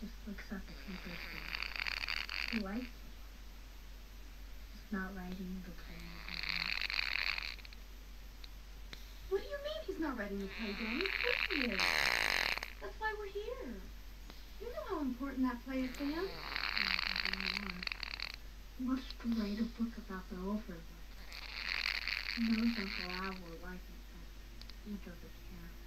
just looks at the papers and he likes it. He's not writing the play anymore. What do you mean he's not writing the play, Danny? Of course he is. That's why we're here. You know how important that play is to him. He wants to write a book about the Overlook. He knows Uncle Al will like it, but he doesn't care.